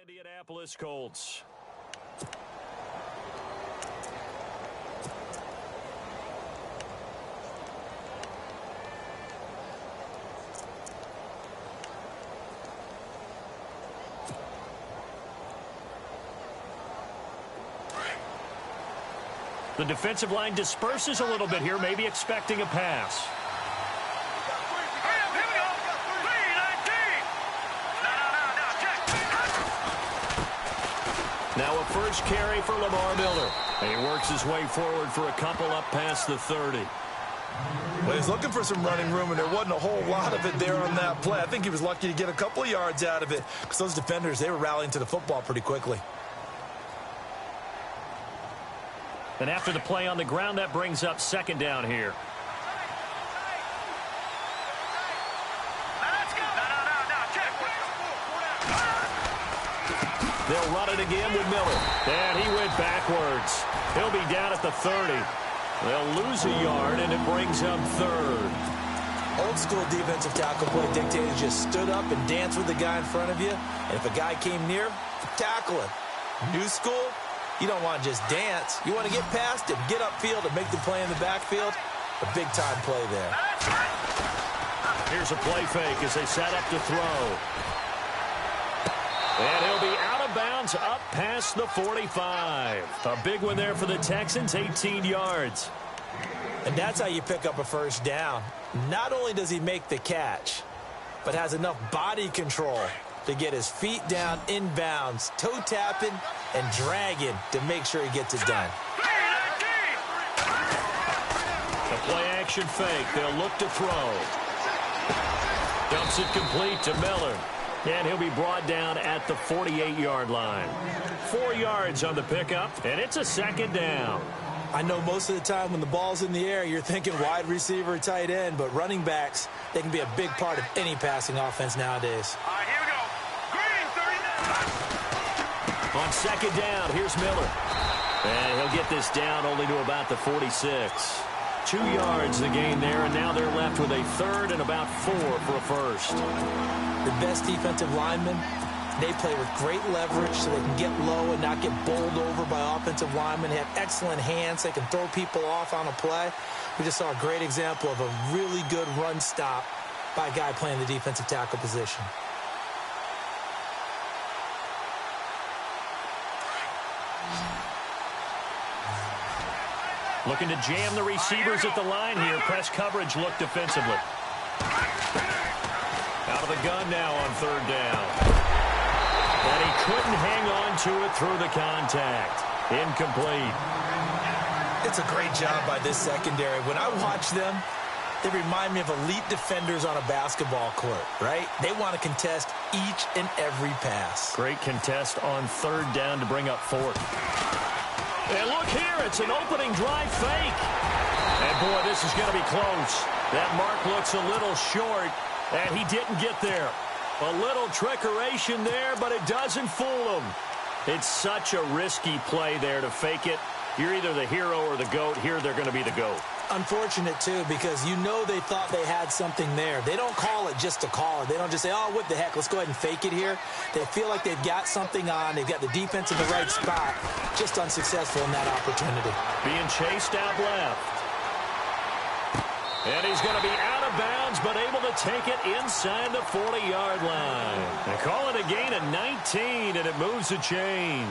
Indianapolis Colts. The defensive line disperses a little bit here, maybe expecting a pass. Now a first carry for Lamar Miller. And he works his way forward for a couple up past the 30. Well, he's looking for some running room, and there wasn't a whole lot of it there on that play. I think he was lucky to get a couple of yards out of it because those defenders, they were rallying to the football pretty quickly. And after the play on the ground, that brings up second down here. They'll run it again with Miller. And he went backwards. He'll be down at the 30. They'll lose a yard, and it brings up third. Old school defensive tackle play dictated just stood up and danced with the guy in front of you. And if a guy came near, tackle him. New school, you don't want to just dance. You want to get past him, get upfield, and make the play in the backfield. A big-time play there. Here's a play fake as they set up to throw. And he'll be out of bounds up past the 45. A big one there for the Texans, 18 yards. And that's how you pick up a first down. Not only does he make the catch, but has enough body control to get his feet down inbounds, toe tapping and dragging to make sure he gets it done. The play action fake. They'll look to throw. Dumps it complete to Miller. And he'll be brought down at the 48-yard line. 4 yards on the pickup, and it's a second down. I know most of the time when the ball's in the air, you're thinking wide receiver, tight end, but running backs, they can be a big part of any passing offense nowadays. All right, here we go. Green, 39. On second down, here's Miller. And he'll get this down only to about the 46. 2 yards the gain there, and now they're left with a third and about 4 for a first. The best defensive linemen, they play with great leverage so they can get low and not get bowled over by offensive linemen. They have excellent hands. They can throw people off on a play. We just saw a great example of a really good run stop by a guy playing the defensive tackle position. Looking to jam the receivers at the line here. Press coverage look defensively. Out of the gun now on third down. And he couldn't hang on to it through the contact. Incomplete. It's a great job by this secondary. When I watch them, they remind me of elite defenders on a basketball court, right? They want to contest each and every pass. Great contest on third down to bring up fourth. And look here, it's an opening drive fake. And boy, this is going to be close. That mark looks a little short, and he didn't get there. A little trickeration there, but it doesn't fool him. It's such a risky play there to fake it. You're either the hero or the GOAT. Here they're going to be the GOAT. Unfortunate, too, because you know they thought they had something there. They don't call it just to call it. They don't just say, oh, what the heck, let's go ahead and fake it here. They feel like they've got something on. They've got the defense in the right spot. Just unsuccessful in that opportunity. Being chased out left. And he's going to be out of bounds, but able to take it inside the 40-yard line. They call it a gain of 19, and it moves the chains.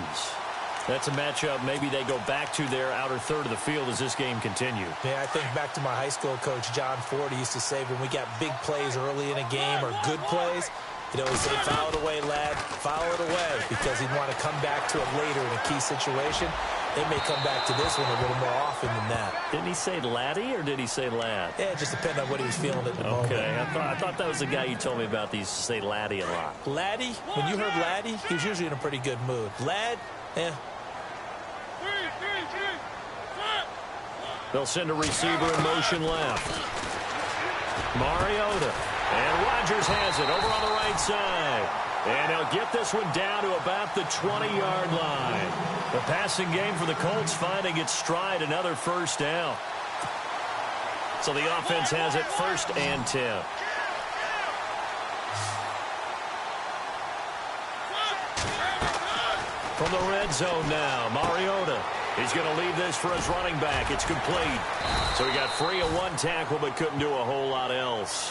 That's a matchup. Maybe they go back to their outer third of the field as this game continues. Yeah, I think back to my high school coach, John Ford. He used to say when we got big plays early in a game or good plays, he'd always say, foul it away, lad, foul it away, because he'd want to come back to it later in a key situation. They may come back to this one a little more often than that. Didn't he say laddie or did he say lad? Yeah, it just depended on what he was feeling at the moment. Okay, I thought that was the guy you told me about. He used to say laddie a lot. Laddie, when you heard laddie, he was usually in a pretty good mood. Lad, They'll send a receiver in motion left. Mariota. And Rodgers has it over on the right side. And he'll get this one down to about the 20-yard line. The passing game for the Colts finding its stride, another first down. So the offense has it 1st and 10. From the red zone now, Mariota. He's going to leave this for his running back. It's complete. So he got free of one tackle but couldn't do a whole lot else.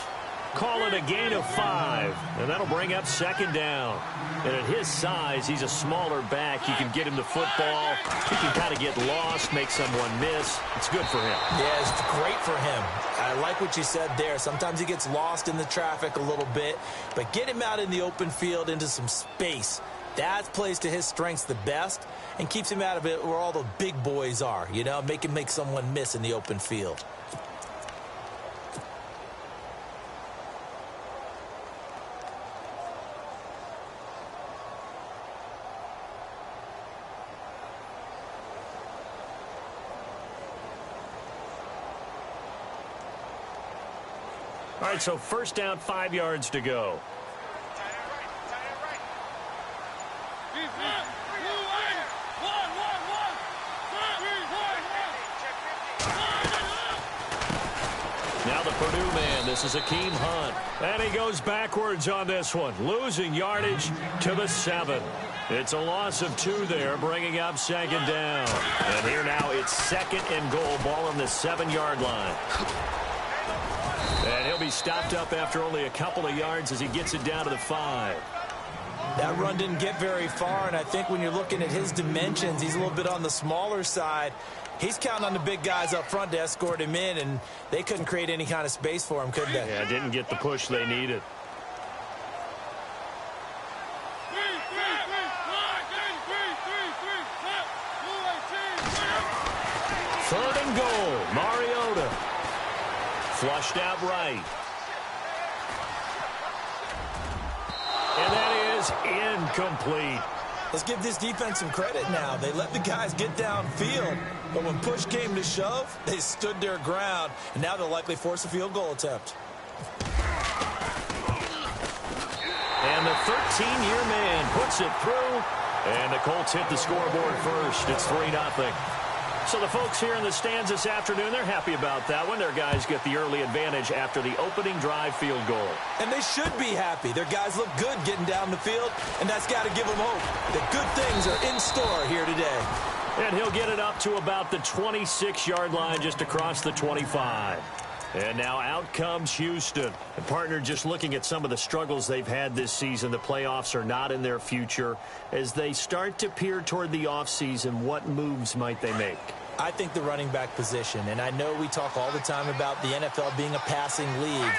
Call it a gain of 5, and that'll bring up second down. And at his size, he's a smaller back. You can get him the football. He can kind of get lost, make someone miss. It's good for him. Yeah, it's great for him. I like what you said there. Sometimes he gets lost in the traffic a little bit, but get him out in the open field into some space. That plays to his strengths the best and keeps him out of it where all the big boys are, you know, make him make someone miss in the open field. All right, so first down, 5 yards to go. Now the Purdue man, this is Akeem Hunt. And he goes backwards on this one, losing yardage to the 7. It's a loss of 2 there, bringing up second down. And here now it's second and goal, ball on the 7-yard line. And he'll be stopped up after only a couple of yards as he gets it down to the 5. That run didn't get very far, and I think when you're looking at his dimensions, he's a little bit on the smaller side. He's counting on the big guys up front to escort him in, and they couldn't create any kind of space for him, could they? Yeah, didn't get the push they needed. Third and goal, Mariota. Flushed out right. And that is incomplete. Let's give this defense some credit now. They let the guys get downfield, but when push came to shove, they stood their ground, and now they'll likely force a field goal attempt. And the 13-year man puts it through, and the Colts hit the scoreboard first. It's 3-0. So the folks here in the stands this afternoon, they're happy about that one. Their guys get the early advantage after the opening drive field goal. And they should be happy. Their guys look good getting down the field, and that's got to give them hope that good things are in store here today. And he'll get it up to about the 26-yard line, just across the 25. And now out comes Houston. And partner, just looking at some of the struggles they've had this season, the playoffs are not in their future. As they start to peer toward the offseason, what moves might they make? I think the running back position, and I know we talk all the time about the NFL being a passing league,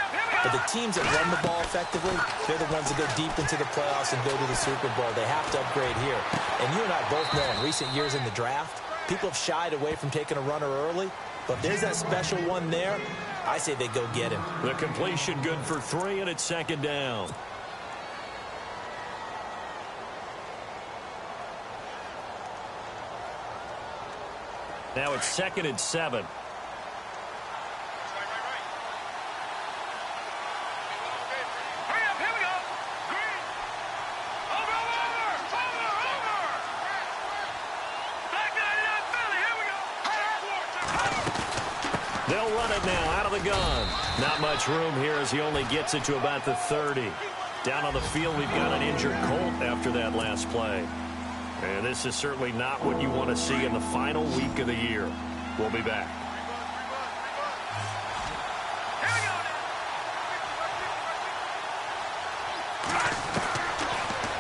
but the teams that run the ball effectively, they're the ones that go deep into the playoffs and go to the Super Bowl. They have to upgrade here. And you and I both know in recent years in the draft, people have shied away from taking a runner early, but if there's that special one there, I say they go get him. The completion good for 3, and it's second down. Now it's 2nd and 7. They'll run it now out of the gun. Not much room here as he only gets it to about the 30. Down on the field, we've got an injured Colt after that last play. And this is certainly not what you want to see in the final week of the year. We'll be back.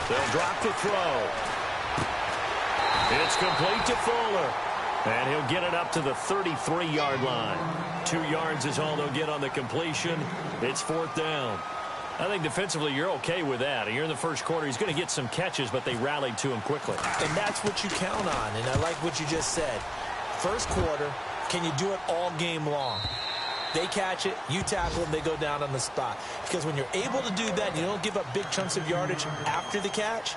They'll drop the throw. It's complete to Fuller. And he'll get it up to the 33-yard line. 2 yards is all they'll get on the completion. It's 4th down. I think defensively you're okay with that. You're in the first quarter. He's going to get some catches, but they rallied to him quickly. And that's what you count on, and I like what you just said. First quarter, can you do it all game long? They catch it, you tackle them, they go down on the spot. Because when you're able to do that and you don't give up big chunks of yardage after the catch,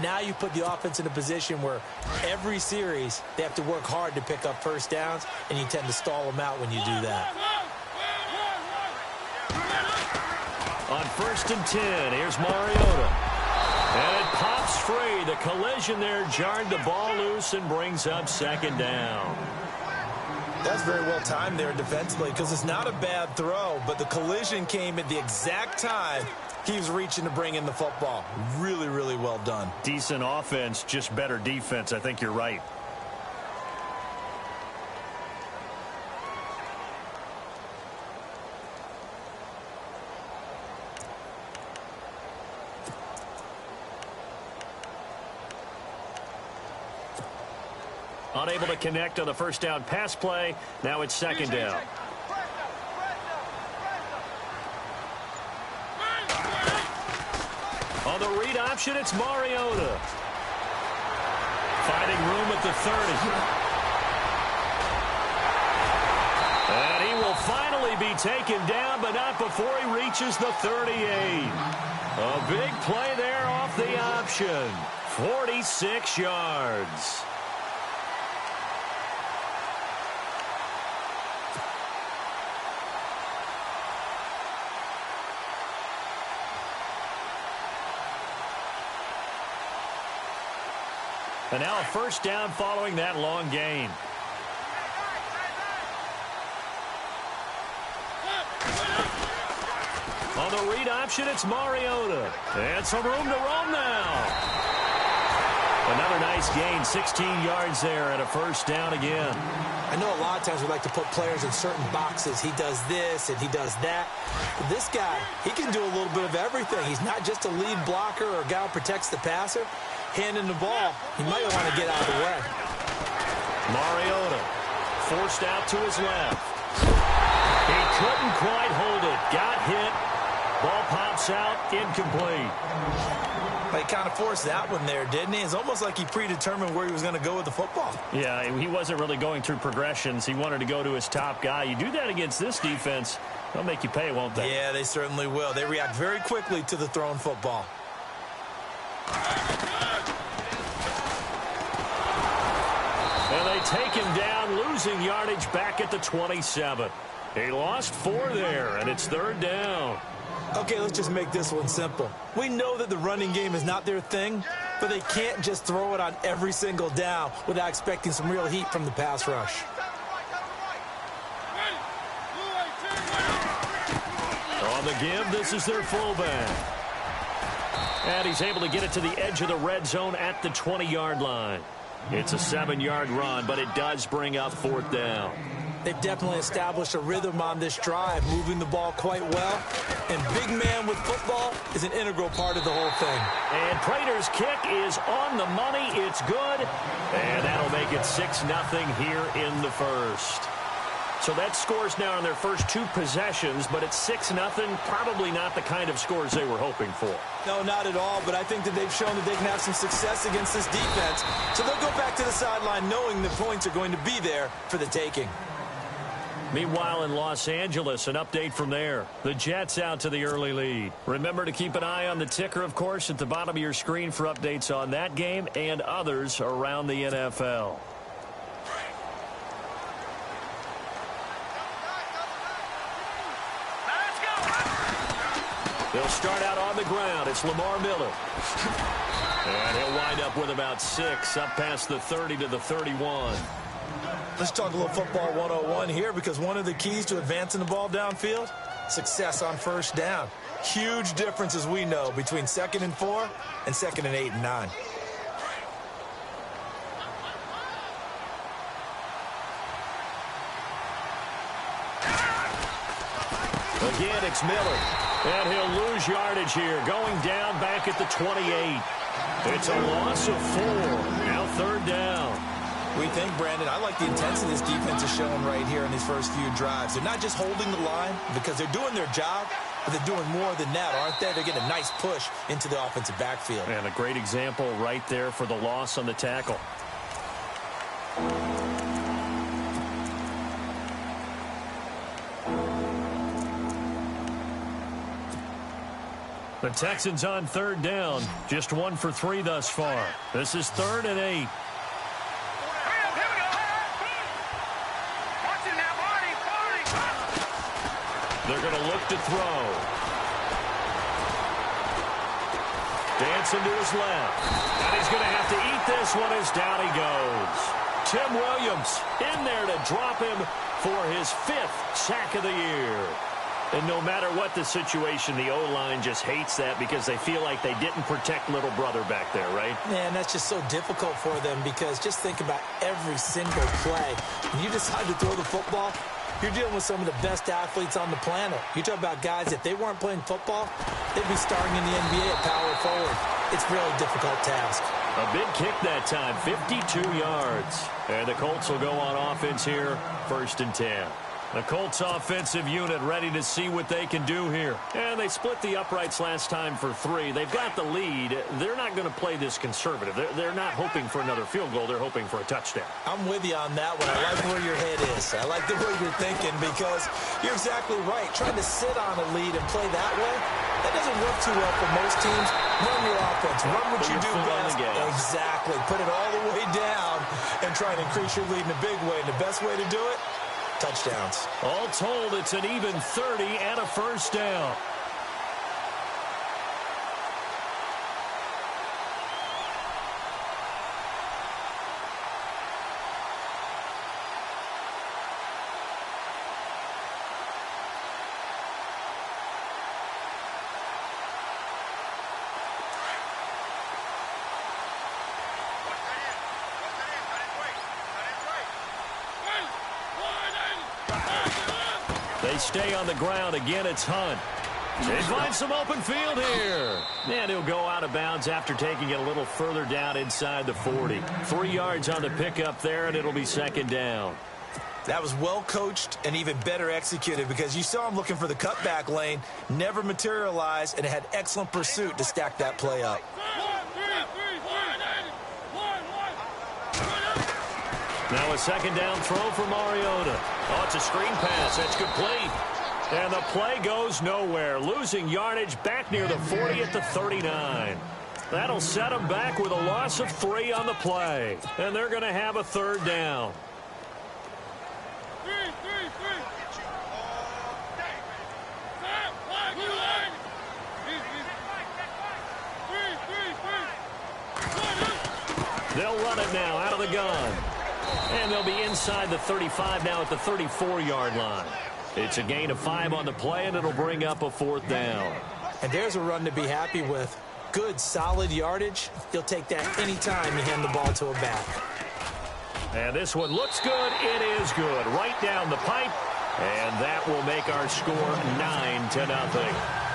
now you put the offense in a position where every series they have to work hard to pick up first downs, and you tend to stall them out when you do that. On 1st and 10, here's Mariota. And it pops free. The collision there jarred the ball loose and brings up second down. That's very well timed there defensively because it's not a bad throw, but the collision came at the exact time Keeps reaching to bring in the football. Really, really well done. Decent offense, just better defense. I think you're right. Unable to connect on the first down pass play. Now it's second down. On the read option, it's Mariota. Finding room at the 30. And he will finally be taken down, but not before he reaches the 38. A big play there off the option. 46 yards. And now a first down following that long gain. On the read option, it's Mariota. And some room to roam now. Another nice gain, 16 yards there and a first down again. I know a lot of times we like to put players in certain boxes. He does this and he does that. But this guy, he can do a little bit of everything. He's not just a lead blocker or a guy who protects the passer. Handing the ball, he might want to get out of the way. Mariota forced out to his left. He couldn't quite hold it. Got hit. Ball pops out, incomplete. He kind of forced that one there, didn't he? It's almost like he predetermined where he was going to go with the football. Yeah, he wasn't really going through progressions. He wanted to go to his top guy. You do that against this defense, they'll make you pay, won't they? Yeah, they certainly will. They react very quickly to the thrown football. And they take him down, losing yardage back at the 27. He lost 4 there, and it's third down. Okay, let's just make this one simple. We know that the running game is not their thing, but they can't just throw it on every single down without expecting some real heat from the pass rush. On the give, this is their fullback. And he's able to get it to the edge of the red zone at the 20-yard line. It's a 7-yard run, but it does bring up fourth down. They've definitely established a rhythm on this drive, moving the ball quite well. And big man with football is an integral part of the whole thing. And Prater's kick is on the money. It's good. And that'll make it 6-0 here in the first. So that scores now in their first 2 possessions, but it's 6-0. Probably not the kind of scores they were hoping for. No, not at all, but I think that they've shown that they can have some success against this defense. So they'll go back to the sideline knowing the points are going to be there for the taking. Meanwhile, in Los Angeles, an update from there. The Jets out to the early lead. Remember to keep an eye on the ticker, of course, at the bottom of your screen for updates on that game and others around the NFL. They'll start out on the ground. It's Lamar Miller. And he'll wind up with about 6, up past the 30 to the 31. Let's talk a little football 101 here, because one of the keys to advancing the ball downfield, success on first down. Huge difference, as we know, between 2nd and 4 and 2nd and 8 and 9. Again, it's Miller. And he'll lose yardage here, going down back at the 28. It's a loss of 4. Now third down. We think, Brandon, I like the intensity this defense is showing right here in these first few drives. They're not just holding the line because they're doing their job, but they're doing more than that, aren't they? They're getting a nice push into the offensive backfield. And a great example right there for the loss on the tackle. The Texans on third down, just 1 for 3 thus far. This is 3rd and 8. They're going to look to throw. Dancing to his left. And he's going to have to eat this one as down he goes. Tim Williams in there to drop him for his 5th sack of the year. And no matter what the situation, the O-line just hates that because they feel like they didn't protect little brother back there, right? Man, that's just so difficult for them because just think about every single play. When you decide to throw the football, you're dealing with some of the best athletes on the planet. You talk about guys, if they weren't playing football, they'd be starring in the NBA at power forward. It's a really difficult task. A big kick that time, 52 yards. And the Colts will go on offense here, 1st and 10. The Colts offensive unit ready to see what they can do here. And they split the uprights last time for 3. They've got the lead. They're not going to play this conservative. They're not hoping for another field goal. They're hoping for a touchdown. I'm with you on that one. I like where your head is. I like the way you're thinking because you're exactly right. Trying to sit on a lead and play that way, that doesn't work too well for most teams. Run your offense. Run what you do best. Exactly. Put it all the way down and try and increase your lead in a big way. And the best way to do it, touchdowns. All told, it's an even 30 and a 1st down. They stay on the ground. Again, it's Hunt. They find some open field here. And he'll go out of bounds after taking it a little further down inside the 40. 3 yards on the pickup there, and it'll be 2nd down. That was well coached and even better executed because you saw him looking for the cutback lane, never materialized, and had excellent pursuit to stack that play up. Now a 2nd down throw for Mariota. Oh, it's a screen pass. That's complete. And the play goes nowhere. Losing yardage back near the 40 at the 39. That'll set them back with a loss of 3 on the play. And they're going to have a 3rd down. They'll run it now out of the gun. And they'll be inside the 35 now at the 34-yard line. It's a gain of 5 on the play, and it'll bring up a 4th down. And there's a run to be happy with. Good, solid yardage. You'll take that anytime you hand the ball to a back. And this one looks good. It is good. Right down the pipe. And that will make our score 9-0.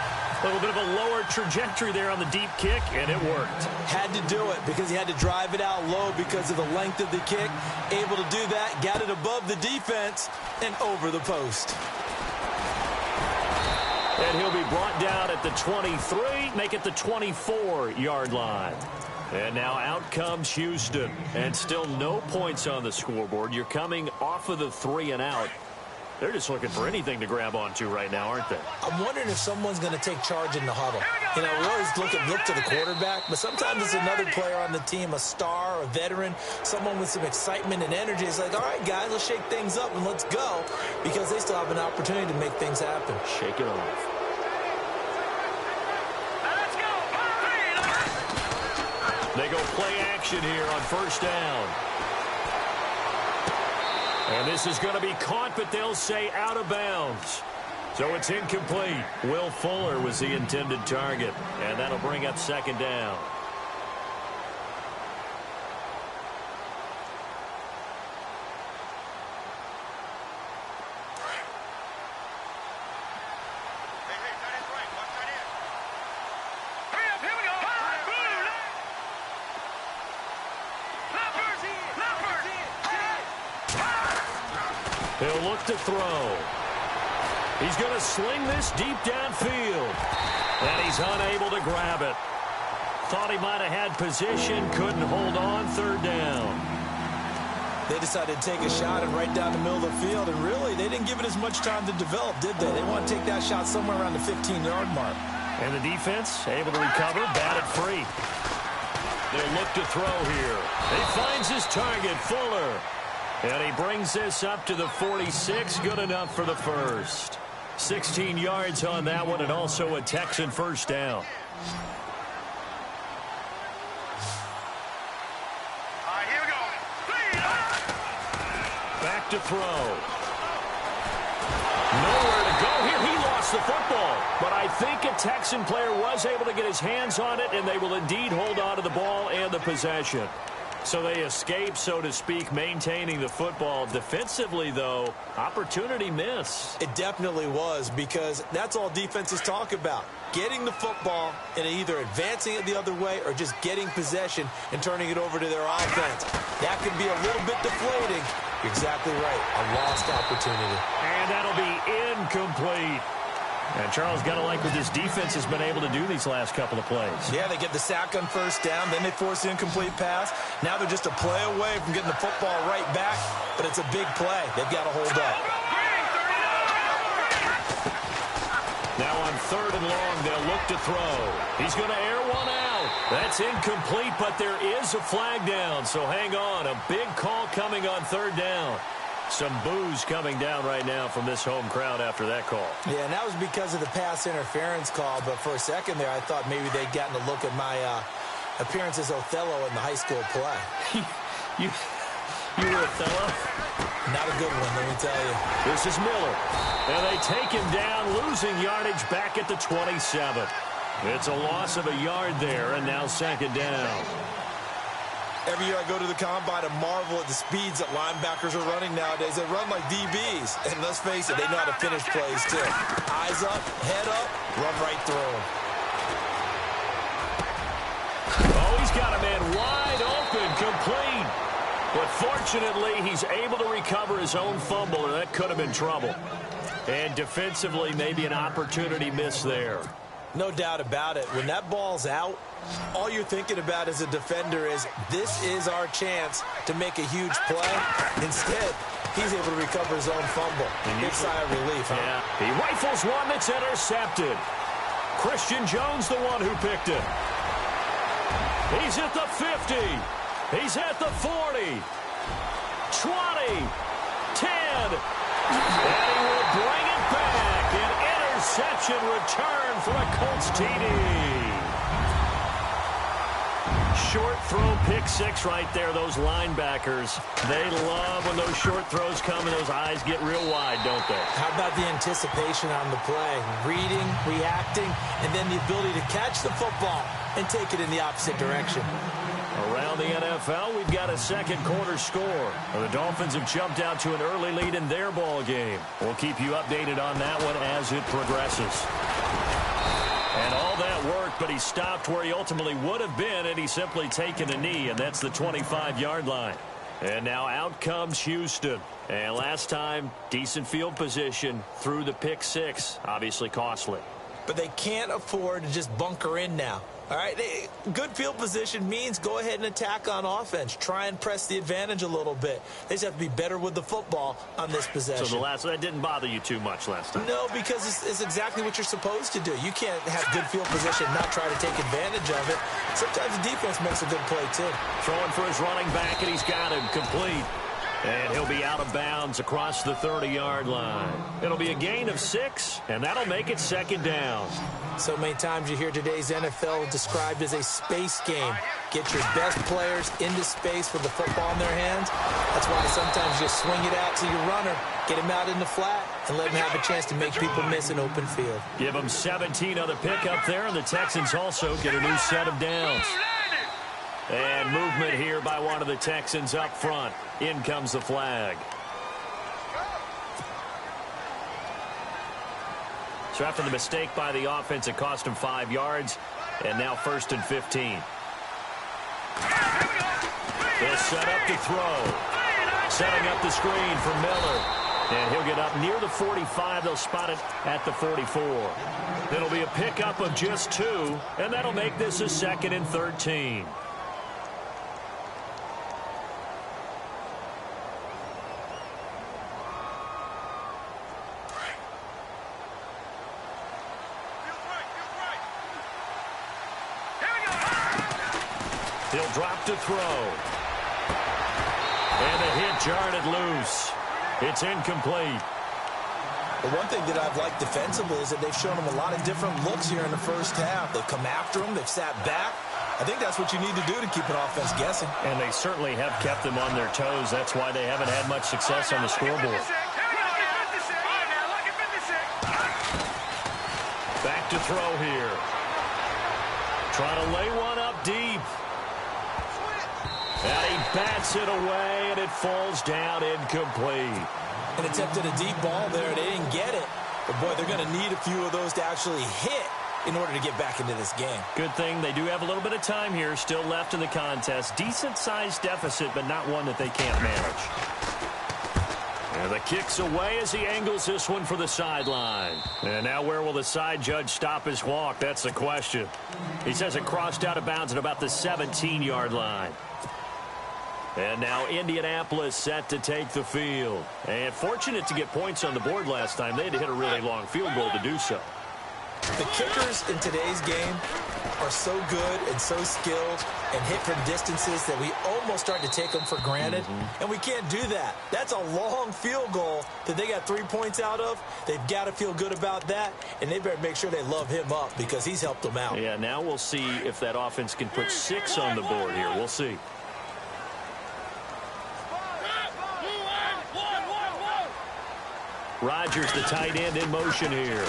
A little bit of a lower trajectory there on the deep kick, and it worked. Had to do it because he had to drive it out low because of the length of the kick. Able to do that, got it above the defense, and over the post. And he'll be brought down at the 23, make it the 24-yard line. And now out comes Houston. And still no points on the scoreboard. You're coming off of the 3 and out. They're just looking for anything to grab onto right now, aren't they? I'm wondering if someone's going to take charge in the huddle. You know, we always look to the quarterback, but sometimes it's another player on the team, a star, a veteran, someone with some excitement and energy. It's like, all right, guys, let's shake things up and let's go, because they still have an opportunity to make things happen. Shake it off. They go play action here on 1st down. And this is going to be caught, but they'll say out of bounds. So it's incomplete. Will Fuller was the intended target, and that'll bring up 2nd down. He'll look to throw. He's going to sling this deep downfield. And he's unable to grab it. Thought he might have had position, couldn't hold on. 3rd down. They decided to take a shot and right down the middle of the field, and really, they didn't give it as much time to develop, did they? They want to take that shot somewhere around the 15-yard mark. And the defense able to recover, batted free. They'll look to throw here. He finds his target, Fuller. And he brings this up to the 46, good enough for the 1st. 16 yards on that one, and also a Texan 1st down. All right, here we go. Back to throw. Nowhere to go here. He lost gets the football. But I think a Texan player was able to get his hands on it, and they will indeed hold on to the ball and the possession. So they escape, so to speak, maintaining the football. Defensively, though, opportunity miss. It definitely was, because that's all defenses talk about. Getting the football and either advancing it the other way or just getting possession and turning it over to their offense. That can be a little bit deflating. You're exactly right. A lost opportunity. And that'll be incomplete. And Charles, got to like what this defense has been able to do these last couple of plays. Yeah, they get the sack on first down, then they force the incomplete pass. Now they're just a play away from getting the football right back, but it's a big play. They've got to hold up. Now on 3rd and long, they'll look to throw. He's going to air one out. That's incomplete, but there is a flag down, so hang on. A big call coming on 3rd down. Some boos coming down right now from this home crowd after that call. Yeah, and that was because of the pass interference call, but for a second there, I thought maybe they'd gotten a look at my appearance as Othello in the high school play. You were Othello? Not a good one, let me tell you. This is Miller. And they take him down, losing yardage back at the 27. It's a loss of a yard there, and now 2nd down. Every year I go to the combine and marvel at the speeds that linebackers are running nowadays. They run like DBs. And let's face it, they know how to finish plays too. Eyes up, head up, run right through them. Oh, he's got a man wide open, complete. But fortunately, he's able to recover his own fumble, and that could have been trouble. And defensively, maybe an opportunity miss there. No doubt about it. When that ball's out, all you're thinking about as a defender is, this is our chance to make a huge play. Instead, he's able to recover his own fumble. Big sigh of relief, huh? Yeah, he rifles one that's intercepted. Christian Jones, the one who picked it. He's at the 50. He's at the 40. 20. 10. And he will bring it back. An interception return for a Colts TD. Short throw, pick 6 right there. Those linebackers, they love when those short throws come and those eyes get real wide, don't they? How about the anticipation on the play? Reading, reacting, and then the ability to catch the football and take it in the opposite direction. Around the NFL, we've got a 2nd quarter score. The Dolphins have jumped out to an early lead in their ball game. We'll keep you updated on that one as it progresses. And all that worked, but he stopped where he ultimately would have been, and he's simply taken a knee, and that's the 25-yard line. And now out comes Houston. And last time, decent field position through the pick 6, obviously costly. But they can't afford to just bunker in now. All right, good field position means go ahead and attack on offense. Try and press the advantage a little bit. They just have to be better with the football on this possession. So that didn't bother you too much last time? No, because it's exactly what you're supposed to do. You can't have good field position and not try to take advantage of it. Sometimes the defense makes a good play, too. Throwing for his running back, and he's got him complete. And he'll be out of bounds across the 30-yard line. It'll be a gain of 6, and that'll make it 2nd down. So many times you hear today's NFL described as a space game. Get your best players into space with the football in their hands. That's why sometimes you swing it out to your runner, get him out in the flat, and let him have a chance to make people miss an open field. Give him 17 on the pickup there, and the Texans also get a new set of downs. And movement here by one of the Texans up front. In comes the flag. So after the mistake by the offense, it cost him 5 yards. And now 1st and 15. They'll set up to throw. Setting up the screen for Miller. And he'll get up near the 45. They'll spot it at the 44. It'll be a pickup of just 2. And that'll make this a 2nd and 13. He'll drop to throw. And the hit jarred it loose. It's incomplete. The one thing that I've liked defensively is that they've shown him a lot of different looks here in the first half. They've come after him. They've sat back. I think that's what you need to do to keep an offense guessing. And they certainly have kept them on their toes. That's why they haven't had much success on the scoreboard. to throw here. Trying to lay one up deep. And he bats it away, and it falls down incomplete. And attempted a deep ball there. They didn't get it. But, boy, they're going to need a few of those to actually hit in order to get back into this game. Good thing they do have a little bit of time here still left in the contest. Decent-sized deficit, but not one that they can't manage. And the kick's away as he angles this one for the sideline. And now where will the side judge stop his walk? That's the question. He says it crossed out of bounds at about the 17-yard line. And now Indianapolis set to take the field. And fortunate to get points on the board last time. They had to hit a really long field goal to do so. The kickers in today's game are so good and so skilled and hit from distances that we almost start to take them for granted. And we can't do that. That's a long field goal that they got 3 points out of. They've got to feel good about that, and they better make sure they love him up because he's helped them out. Yeah, now we'll see if that offense can put 6 on the board here. We'll see. Rodgers, the tight end, in motion here.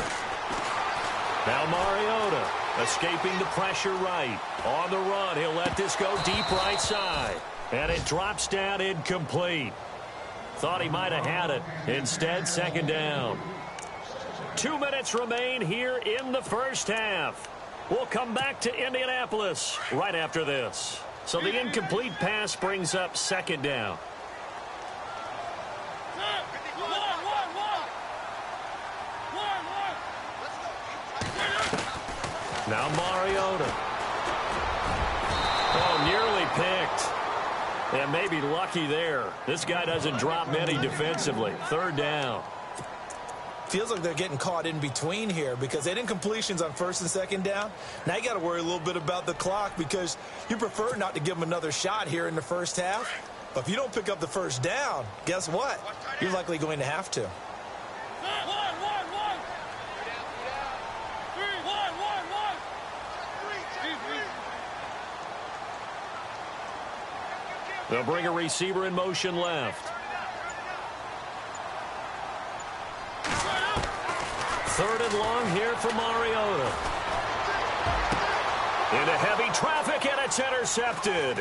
Now Mariota escaping the pressure right. On the run, he'll let this go deep right side. And it drops down incomplete. Thought he might have had it. Instead, second down. 2 minutes remain here in the first half. We'll come back to Indianapolis right after this. So the incomplete pass brings up second down. Now Mariota. Oh, nearly picked. And maybe lucky there. This guy doesn't drop many defensively. Third down. Feels like they're getting caught in between here because they didn't completions on first and second down. Now you got to worry a little bit about the clock because you prefer not to give them another shot here in the first half. But if you don't pick up the first down, guess what? You're likely going to have to. They'll bring a receiver in motion left. Third and long here for Mariota. Into heavy traffic, and it's intercepted.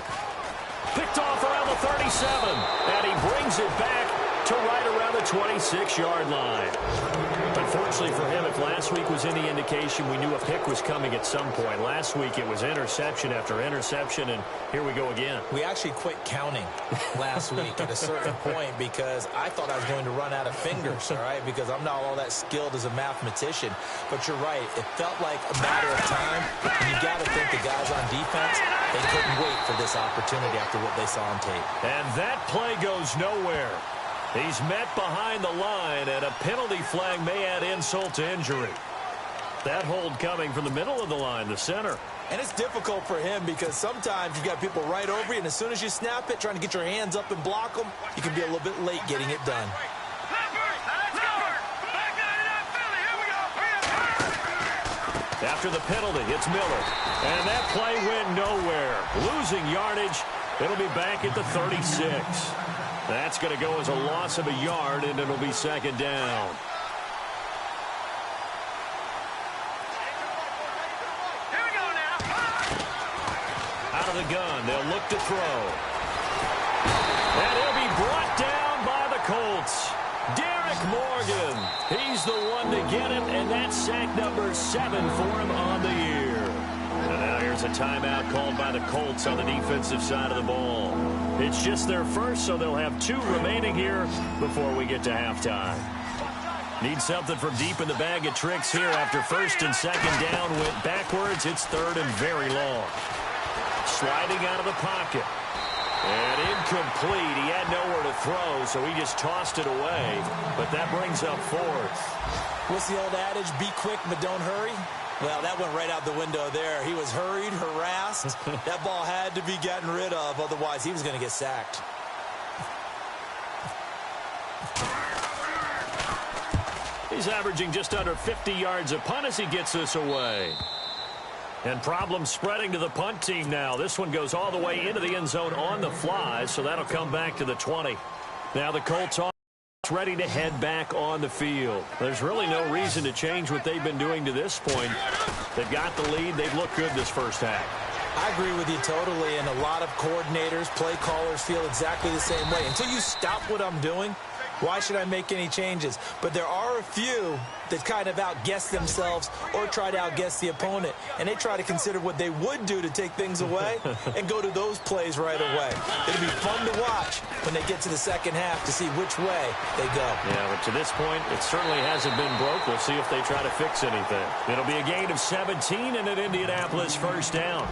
Picked off around the 37, and he brings it back to right around the 26-yard line. Unfortunately for him, if last week was any indication, we knew a pick was coming at some point. Last week it was interception after interception, and here we go again. We actually quit counting last week at a certain point because I thought I was going to run out of fingers, all right, because I'm not all that skilled as a mathematician. But you're right. It felt like a matter of time, and you got to think the guys on defense, they couldn't wait for this opportunity after what they saw on tape. And that play goes nowhere. He's met behind the line, and a penalty flag may add insult to injury. That hold coming from the middle of the line, the center. And it's difficult for him because sometimes you've got people right over you, and as soon as you snap it, trying to get your hands up and block them, you can be a little bit late getting it done. After the penalty, it's Miller. And that play went nowhere. Losing yardage. It'll be back at the 36. That's going to go as a loss of a yard, and it'll be second down. Here we go now. Out of the gun, they'll look to throw. And he'll be brought down by the Colts. Derek Morgan. He's the one to get him, and that's sack number 7 for him on the year. And now here's a timeout called by the Colts on the defensive side of the ball. It's just their first, so they'll have 2 remaining here before we get to halftime. Need something from deep in the bag of tricks here after first and second down went backwards. It's third and very long. Sliding out of the pocket. And incomplete. He had nowhere to throw, so he just tossed it away. But that brings up fourth. What's the old adage? Be quick, but don't hurry. Well, that went right out the window there. He was hurried, harassed. That ball had to be gotten rid of, otherwise he was going to get sacked. He's averaging just under 50 yards a punt as he gets this away. And problems spreading to the punt team now. This one goes all the way into the end zone on the fly, so that'll come back to the 20. Now the Colts on ready to head back on the field. There's really no reason to change what they've been doing to this point. They've got the lead. They've looked good this first half. I agree with you totally, and a lot of coordinators, play callers feel exactly the same way. Until you stop what I'm doing, why should I make any changes? But there are a few that kind of outguess themselves or try to outguess the opponent, and they try to consider what they would do to take things away and go to those plays right away. It'll be fun to watch when they get to the second half to see which way they go. Yeah, but to this point, it certainly hasn't been broke. We'll see if they try to fix anything. It'll be a gain of 17 and an Indianapolis first down.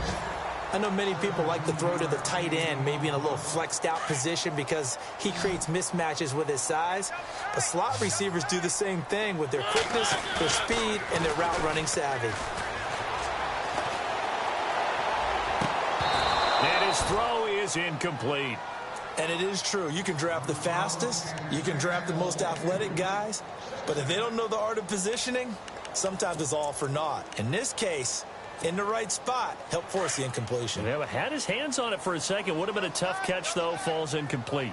I know many people like to throw to the tight end, maybe in a little flexed out position because he creates mismatches with his size. But slot receivers do the same thing with their quickness, their speed, and their route running savvy. And his throw is incomplete. And it is true. You can draft the fastest, you can draft the most athletic guys, but if they don't know the art of positioning, sometimes it's all for naught. In this case, in the right spot, help force the incompletion. Yeah, but had his hands on it for a second. Would have been a tough catch, though. Falls incomplete.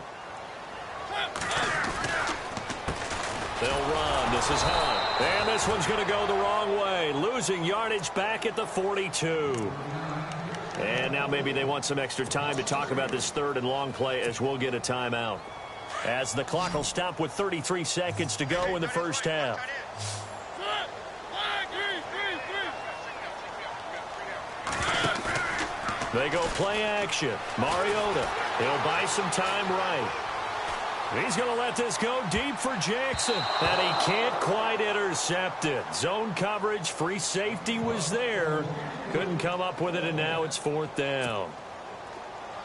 They'll run. This is Hunt. And this one's going to go the wrong way. Losing yardage back at the 42. And now maybe they want some extra time to talk about this third and long play as we'll get a timeout. As the clock will stop with 33 seconds to go in the first half. They go play action. Mariota. He'll buy some time right. He's going to let this go deep for Jackson. And he can't quite intercept it. Zone coverage, free safety was there. Couldn't come up with it, and now it's fourth down.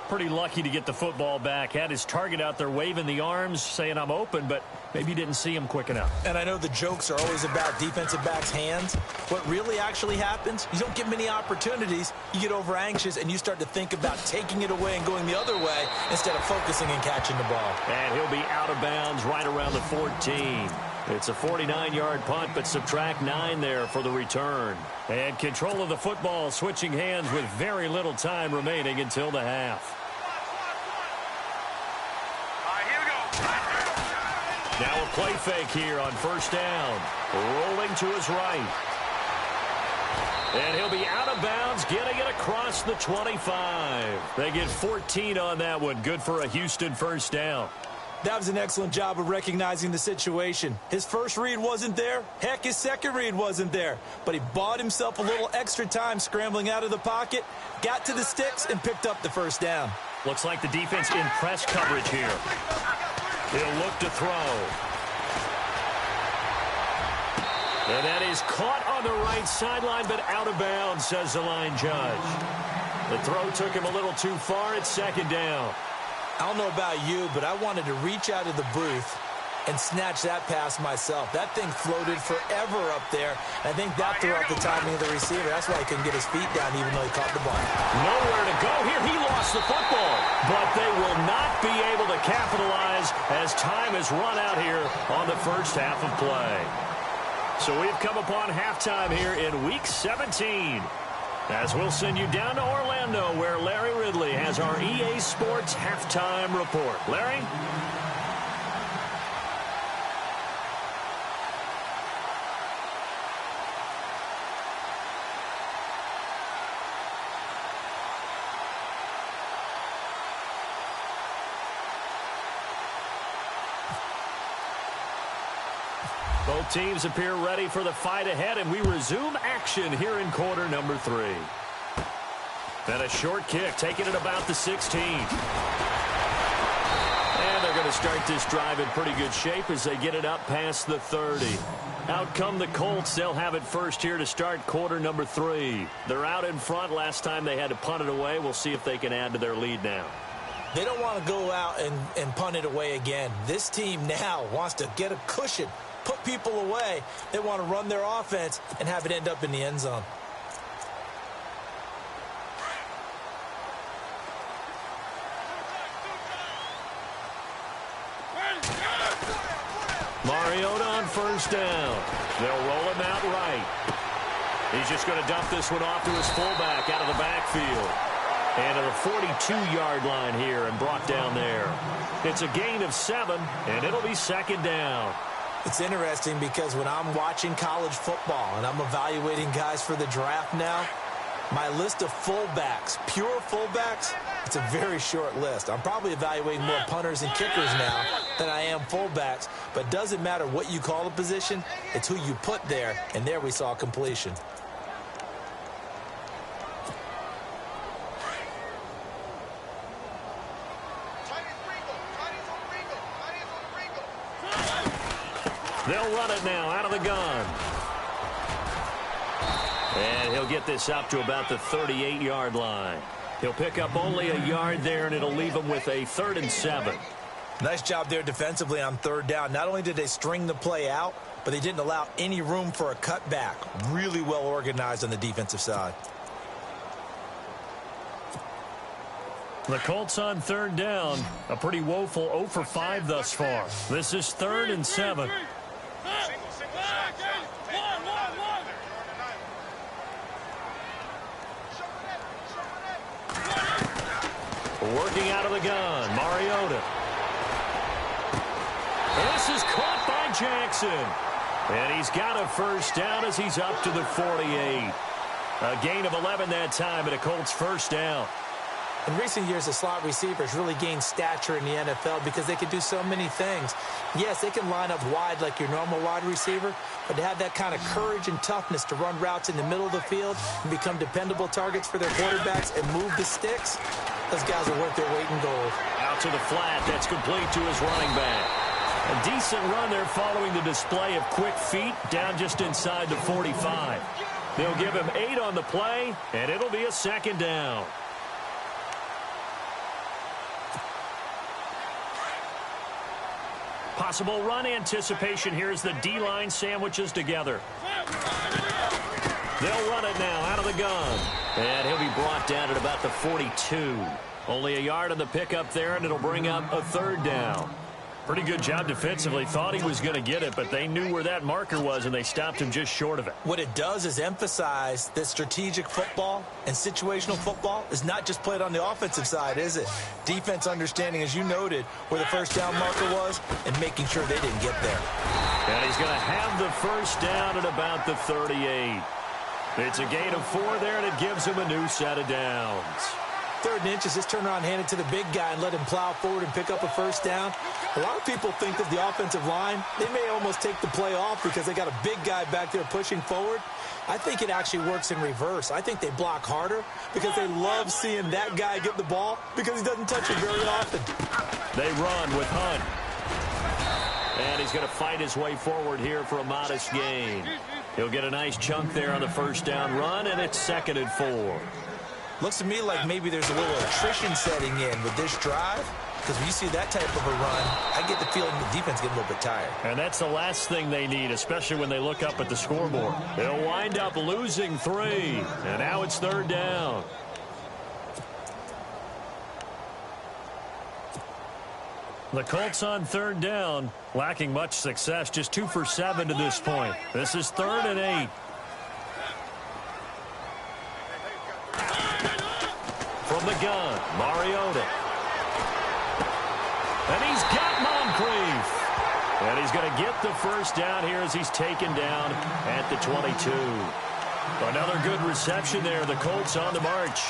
Pretty lucky to get the football back. Had his target out there waving the arms, saying I'm open, but maybe didn't see him quick enough. And I know the jokes are always about defensive backs' hands. What really actually happens, you don't get many opportunities. You get over anxious, and you start to think about taking it away and going the other way instead of focusing and catching the ball. And he'll be out of bounds right around the 14. It's a 49-yard punt, but subtract 9 there for the return. And control of the football, switching hands with very little time remaining until the half. Now a play fake here on first down. Rolling to his right. And he'll be out of bounds, getting it across the 25. They get 14 on that one. Good for a Houston first down. That was an excellent job of recognizing the situation. His first read wasn't there. Heck, his second read wasn't there. But he bought himself a little extra time scrambling out of the pocket, got to the sticks, and picked up the first down. Looks like the defense in press coverage here. He'll look to throw. And that is caught on the right sideline, but out of bounds, says the line judge. The throw took him a little too far. It's second down. I don't know about you, but I wanted to reach out of the booth and snatch that pass myself. That thing floated forever up there. I think that threw out the timing of the receiver. That's why he couldn't get his feet down even though he caught the ball. Nowhere to go here. He lost the football. But they will not be able to capitalize as time has run out here on the first half of play. So we've come upon halftime here in Week 17. As we'll send you down to Orlando, where Larry Ridley has our EA Sports halftime report. Larry? Both teams appear ready for the fight ahead, and we resume action here in quarter number 3. And a short kick, taking it about the 16. And they're going to start this drive in pretty good shape as they get it up past the 30. Out come the Colts. They'll have it first here to start quarter number 3. They're out in front. Last time they had to punt it away. We'll see if they can add to their lead now. They don't want to go out and punt it away again. This team now wants to get a cushion, put people away. They want to run their offense and have it end up in the end zone. Mariota on first down. They'll roll him out right. He's just going to dump this one off to his fullback out of the backfield. And to the 42-yard line here and brought down there. It's a gain of 7, and it'll be second down. It's interesting because when I'm watching college football and I'm evaluating guys for the draft now, my list of fullbacks, pure fullbacks, it's a very short list. I'm probably evaluating more punters and kickers now than I am fullbacks. But it doesn't matter what you call the position, it's who you put there, and there we saw completion. They'll run it now out of the gun. And he'll get this up to about the 38-yard line. He'll pick up only a yard there, and it'll leave him with a 3rd and 7. Nice job there defensively on 3rd down. Not only did they string the play out, but they didn't allow any room for a cutback. Really well organized on the defensive side. The Colts on 3rd down. A pretty woeful 0 for 5 thus far. This is 3rd and 7. Working out of the gun, Mariota. This is caught by Jackson. And he's got a first down as he's up to the 48. A gain of 11 that time, and a Colts first down. In recent years, the slot receivers really gained stature in the NFL because they can do so many things. Yes, they can line up wide like your normal wide receiver, but to have that kind of courage and toughness to run routes in the middle of the field and become dependable targets for their quarterbacks and move the sticks, those guys are worth their weight in gold. Out to the flat. That's complete to his running back. A decent run there following the display of quick feet down just inside the 45. They'll give him 8 on the play, and it'll be a second down. Possible run anticipation here as the D-line sandwiches together. They'll run it now out of the gun. And he'll be brought down at about the 42. Only a yard on the pickup there, and it'll bring up a 3rd down. Pretty good job defensively. Thought he was going to get it, but they knew where that marker was, and they stopped him just short of it. What it does is emphasize that strategic football and situational football is not just played on the offensive side, is it? Defense understanding, as you noted, where the first down marker was and making sure they didn't get there. And he's going to have the first down at about the 38. It's a gain of 4 there, and it gives him a new set of downs. 3rd and inches, just turn around, hand it to the big guy and let him plow forward and pick up a first down. A lot of people think that the offensive line, they may almost take the play off because they got a big guy back there pushing forward. I think it actually works in reverse. I think they block harder because they love seeing that guy get the ball because he doesn't touch it very often. They run with Hunt. And he's going to fight his way forward here for a modest gain. He'll get a nice chunk there on the first down run, and it's 2nd and 4. Looks to me like maybe there's a little attrition setting in with this drive, because when you see that type of a run, I get the feeling the defense getting a little bit tired. And that's the last thing they need, especially when they look up at the scoreboard. They'll wind up losing 3, and now it's 3rd down. The Colts on 3rd down, lacking much success, just 2 for 7 to this point. This is 3rd and 8. From the gun, Mariota. And he's got Moncrief. And he's going to get the first down here as he's taken down at the 22. Another good reception there. The Colts on the march.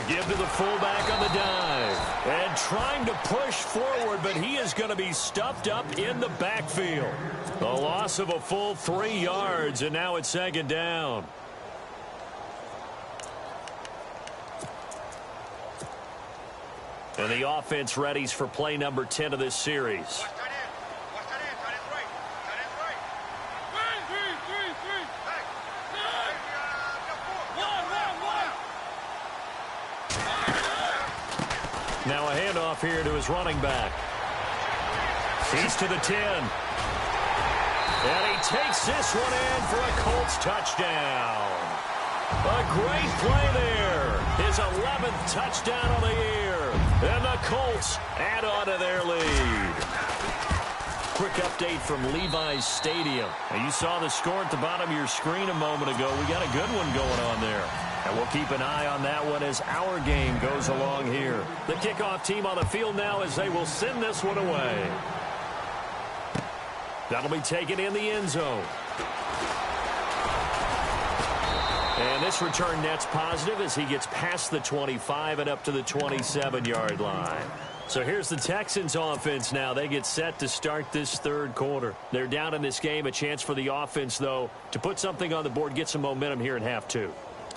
Give to the fullback on the dive. And trying to push forward, but he is going to be stuffed up in the backfield. A loss of a full 3 yards, and now it's 2nd down. And the offense readies for play number 10 of this series. Now a handoff here to his running back. He's to the 10. And he takes this one in for a Colts touchdown. A great play there. His 11th touchdown of the year. And the Colts add on to their lead. Quick update from Levi's Stadium. Now, you saw the score at the bottom of your screen a moment ago. We got a good one going on there. And we'll keep an eye on that one as our game goes along here. The kickoff team on the field now as they will send this one away. That'll be taken in the end zone. And this return net's positive as he gets past the 25 and up to the 27-yard line. So here's the Texans offense now. They get set to start this third quarter. They're down in this game. A chance for the offense, though, to put something on the board, get some momentum here in half two.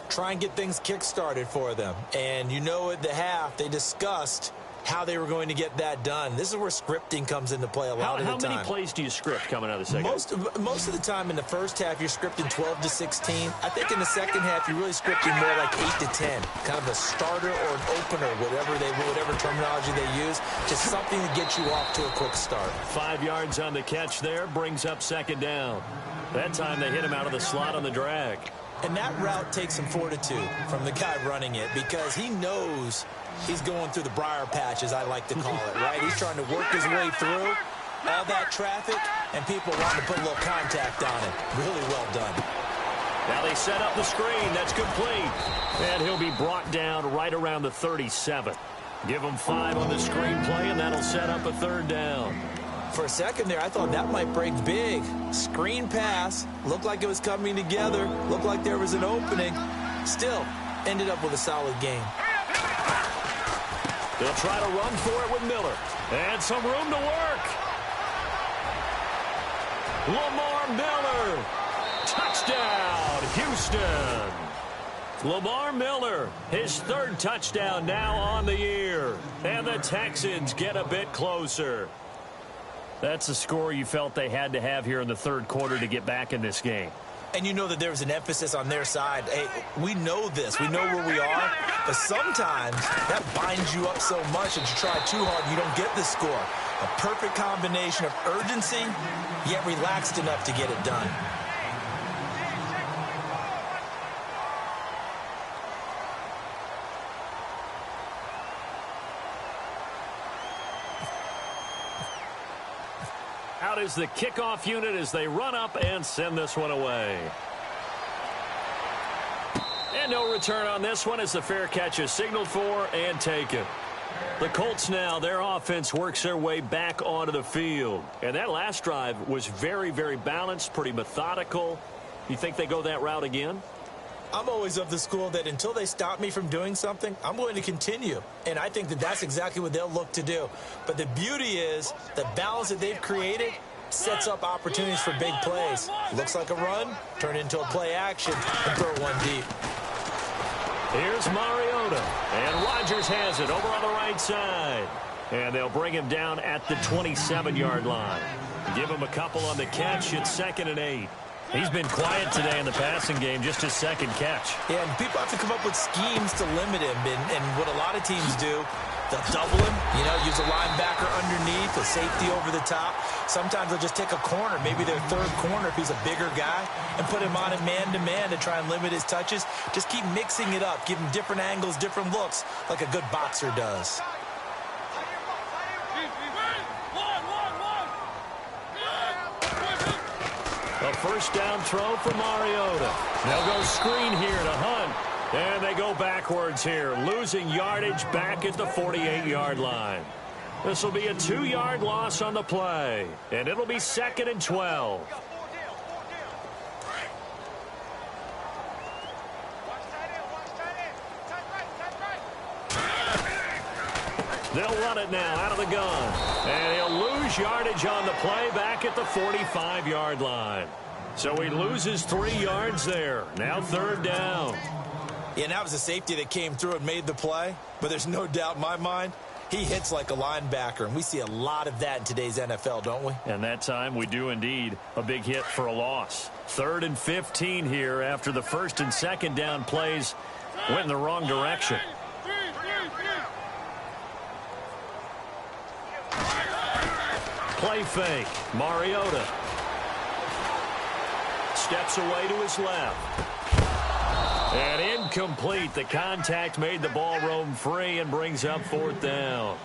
Try and get things kick-started for them. And you know at the half, they discussed how they were going to get that done. This is where scripting comes into play a lot of the time. How many plays do you script coming out of the second? Most of the time in the first half, you're scripting 12 to 16. I think in the second half, you're really scripting more like 8 to 10. Kind of a starter or an opener, whatever terminology they use. Just something to get you off to a quick start. 5 yards on the catch there, brings up second down. That time they hit him out of the slot on the drag. And that route takes some fortitude from the guy running it because he knows he's going through the briar patch, as I like to call it, right? He's trying to work his way through all that traffic, and people want to put a little contact on it. Really well done. Now they set up the screen. That's complete. And he'll be brought down right around the 37. Give him 5 on the screenplay, and that'll set up a third down. For a second there, I thought that might break big. Screen pass. Looked like it was coming together. Looked like there was an opening. Still, ended up with a solid game. They'll try to run for it with Miller. And some room to work. Lamar Miller. Touchdown, Houston. Lamar Miller, his 3rd touchdown now on the year. And the Texans get a bit closer. That's the score you felt they had to have here in the third quarter to get back in this game. And you know that there was an emphasis on their side. Hey, we know this. We know where we are. But sometimes that binds you up so much that you try too hard and you don't get the score. A perfect combination of urgency, yet relaxed enough to get it done. Out is the kickoff unit as they run up and send this one away. And no return on this one as the fair catch is signaled for and taken. The Colts now, their offense works their way back onto the field. And that last drive was very, very balanced, pretty methodical. You think they go that route again? I'm always of the school that until they stop me from doing something, I'm going to continue. And I think that that's exactly what they'll look to do. But the beauty is the balance that they've created sets up opportunities for big plays. Looks like a run, turn it into a play action, and throw one deep. Here's Mariota. And Rodgers has it over on the right side. And they'll bring him down at the 27-yard line. Give him a couple on the catch. It's 2nd and 8. He's been quiet today in the passing game, just his 2nd catch. Yeah, and people have to come up with schemes to limit him. And what a lot of teams do, they'll double him, use a linebacker underneath, a safety over the top. Sometimes they'll just take a corner, maybe their 3rd corner if he's a bigger guy, and put him on it man-to-man to try and limit his touches. Just keep mixing it up, give him different angles, different looks, like a good boxer does. A first down throw for Mariota. They'll go screen here to Hunt. And they go backwards here, losing yardage back at the 48-yard line. This will be a 2-yard loss on the play. And it'll be 2nd and 12. They'll run it now out of the gun. And he'll lose yardage on the play back at the 45-yard line. So he loses 3 yards there. Now 3rd down. Yeah, and that was a safety that came through and made the play. But there's no doubt in my mind, he hits like a linebacker. And we see a lot of that in today's NFL, don't we? And that time we do indeed. A big hit for a loss. 3rd and 15 here after the 1st and 2nd down plays went in the wrong direction. Play fake. Mariota steps away to his left. And incomplete. The contact made the ball roam free and brings up 4th down.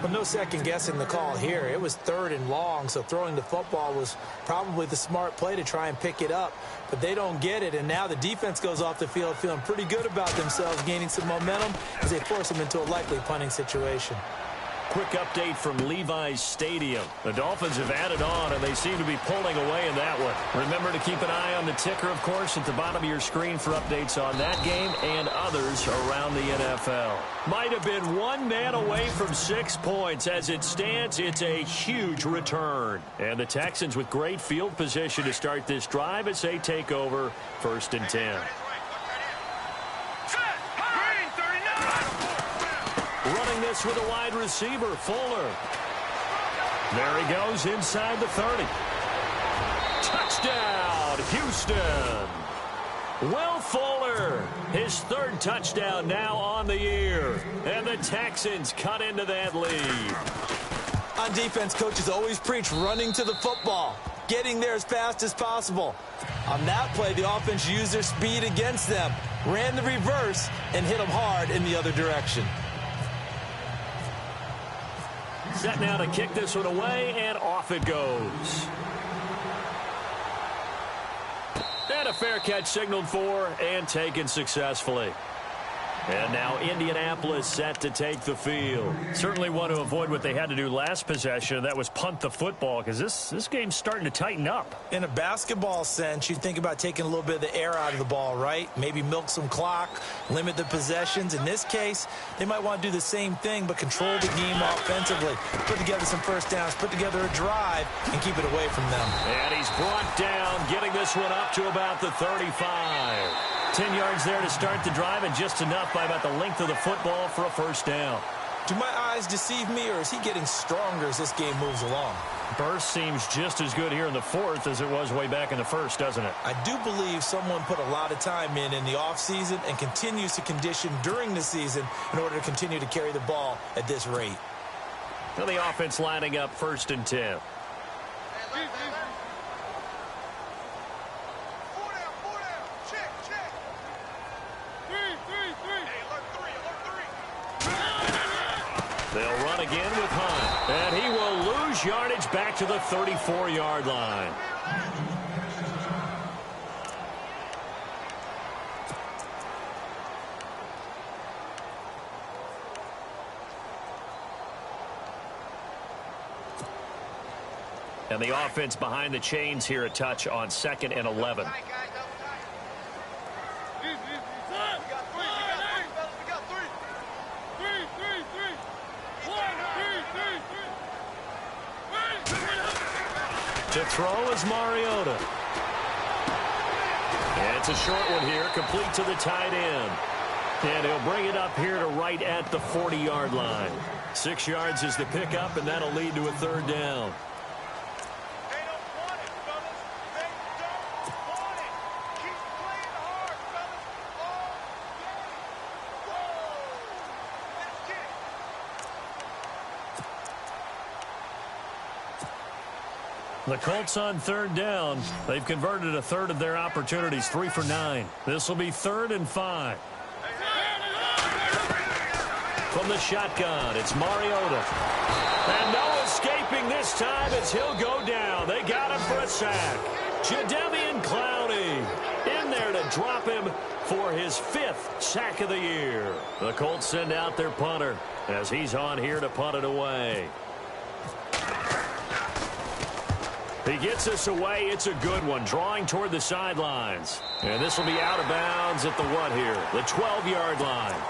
Well, no second guessing the call here. It was 3rd and long, so throwing the football was probably the smart play to try and pick it up. But they don't get it, and now the defense goes off the field feeling pretty good about themselves, gaining some momentum as they force them into a likely punting situation. Quick update from Levi's Stadium. The Dolphins have added on, and they seem to be pulling away in that one. Remember to keep an eye on the ticker, of course, at the bottom of your screen for updates on that game and others around the NFL. Might have been one man away from 6 points. As it stands, it's a huge return. And the Texans with great field position to start this drive as they take over 1st and 10. Running this with a wide receiver, Fuller. There he goes inside the 30. Touchdown, Houston. Will Fuller, his 3rd touchdown now on the year. And the Texans cut into that lead. On defense, coaches always preach running to the football, getting there as fast as possible. On that play, the offense used their speed against them, ran the reverse, and hit them hard in the other direction. Set now to kick this one away, and off it goes. And a fair catch signaled for and taken successfully. And now Indianapolis set to take the field. Certainly want to avoid what they had to do last possession. That was punt the football, because this game's starting to tighten up. In a basketball sense, you think about taking a little bit of the air out of the ball, right? Maybe milk some clock, limit the possessions. In this case, they might want to do the same thing, but control the game offensively. Put together some first downs, put together a drive, and keep it away from them. And he's brought down, getting this one up to about the 35. 10 yards there to start the drive, and just enough by about the length of the football for a 1st down. Do my eyes deceive me, or is he getting stronger as this game moves along? Burst seems just as good here in the 4th as it was way back in the 1st, doesn't it? I do believe someone put a lot of time in the offseason and continues to condition during the season in order to continue to carry the ball at this rate. Well, the offense lining up 1st and 10. They'll run again with Hunt. And he will lose yardage back to the 34-yard line. And the offense behind the chains here a touch on 2nd and 11. To throw is Mariota. And it's a short one here, complete to the tight end. And he'll bring it up here to right at the 40-yard line. 6 yards is the pickup, and that'll lead to a 3rd down. The Colts on 3rd down. They've converted a 1/3 of their opportunities, 3 for 9. This will be 3rd and 5. From the shotgun, it's Mariota. And no escaping this time as he'll go down. They got him for a sack. Jadeveon Clowney in there to drop him for his 5th sack of the year. The Colts send out their punter as he's on here to punt it away. He gets us away. It's a good one, drawing toward the sidelines. And this will be out of bounds at the what here? The 12-yard line.